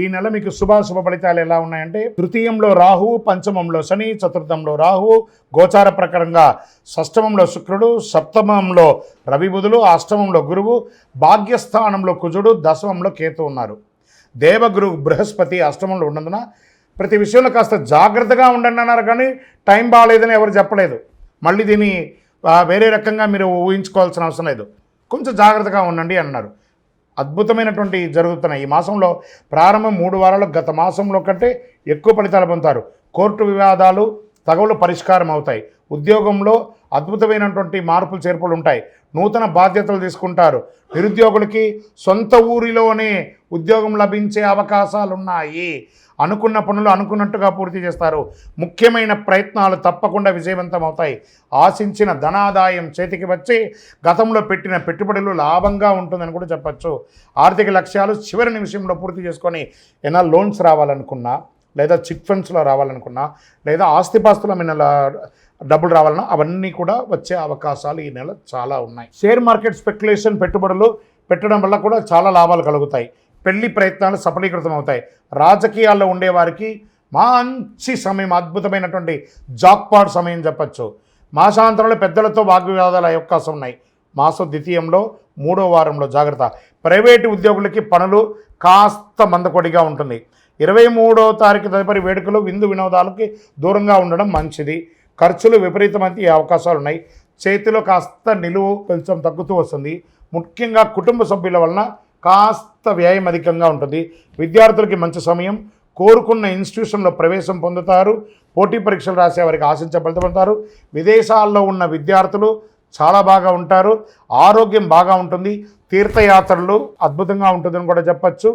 ఈ నెల మీకు శుభాశుభ ఫలితాలు ఎలా ఉన్నాయంటే, తృతీయంలో రాహువు, పంచమంలో శని, చతుర్థంలో రాహువు, గోచార ప్రకారంగా షష్టమంలో శుక్రుడు, సప్తమంలో రవి బుధులు, అష్టమంలో గురువు, భాగ్యస్థానంలో కుజుడు, దశమంలో కేతు ఉన్నారు. దేవగురు బృహస్పతి అష్టమంలో ఉన్నందున ప్రతి విషయంలో కాస్త జాగ్రత్తగా ఉండండి అన్నారు, కానీ టైం బాగాలేదని ఎవరు చెప్పలేదు. మళ్ళీ దీన్ని వేరే రకంగా మీరు ఊహించుకోవాల్సిన అవసరం లేదు, కొంచెం జాగ్రత్తగా ఉండండి అన్నారు. అద్భుతమైనటువంటి జరుగుతున్నాయి. ఈ మాసంలో ప్రారంభం 3 వారాలు గత మాసంలో కంటే ఎక్కువ ఫలితాలు పొందుతారు. కోర్టు వివాదాలు తగవులు పరిష్కారం అవుతాయి. ఉద్యోగంలో అద్భుతమైనటువంటి మార్పులు చేర్పులు ఉంటాయి. నూతన బాధ్యతలు తీసుకుంటారు. నిరుద్యోగులకి సొంత ఊరిలోనే ఉద్యోగం లభించే అవకాశాలు ఉన్నాయి. అనుకున్న పనులు అనుకున్నట్టుగా పూర్తి చేస్తారు. ముఖ్యమైన ప్రయత్నాలు తప్పకుండా విజయవంతం అవుతాయి. ఆశించిన ధనాదాయం చేతికి వచ్చి గతంలో పెట్టిన పెట్టుబడులు లాభంగా ఉంటుందని కూడా చెప్పచ్చు. ఆర్థిక లక్ష్యాలు చివరి నిమిషంలో పూర్తి చేసుకొని ఏమైనా లోన్స్ రావాలనుకున్నా, లేదా చిట్ ఫండ్స్లో రావాలనుకున్నా, లేదా ఆస్తిపాస్తుల మీద డబ్బులు రావాలన్నా అవన్నీ కూడా వచ్చే అవకాశాలు ఈ నెల చాలా ఉన్నాయి. షేర్ మార్కెట్ స్పెక్యులేషన్ పెట్టుబడులు పెట్టడం వల్ల కూడా చాలా లాభాలు కలుగుతాయి. పెళ్లి ప్రయత్నాలు సఫలీకృతం అవుతాయి. రాజకీయాల్లో ఉండేవారికి మంచి సమయం, అద్భుతమైనటువంటి జాక్పాట్ సమయం చెప్పచ్చు. మాసాంతరంలో పెద్దలతో వాగ్వివాదాలు అయ్యే అవకాశం ఉన్నాయి. మాసం ద్వితీయంలో 3వ వారంలో జాగ్రత్త. ప్రైవేటు ఉద్యోగులకి పనులు కాస్త మందకొడిగా ఉంటుంది. 23వ తారీఖు తదుపరి వేడుకలు విందు వినోదాలకి దూరంగా ఉండడం మంచిది. ఖర్చులు విపరీతమైన అవకాశాలు ఉన్నాయి. చేతిలో కాస్త నిలువు కొంచెం తగ్గుతూ వస్తుంది. ముఖ్యంగా కుటుంబ సభ్యుల వలన కాస్త వ్యయం అధికంగా ఉంటుంది. విద్యార్థులకి మంచి సమయం. కోరుకున్న ఇన్స్టిట్యూషన్లో ప్రవేశం పొందుతారు. పోటీ పరీక్షలు రాసే వారికి ఆశించే ఫలితం పొందుతారు. విదేశాల్లో ఉన్న విద్యార్థులు చాలా బాగా ఉంటారు. ఆరోగ్యం బాగా ఉంటుంది. తీర్థయాత్రలు అద్భుతంగా ఉంటుందని కూడా చెప్పచ్చు.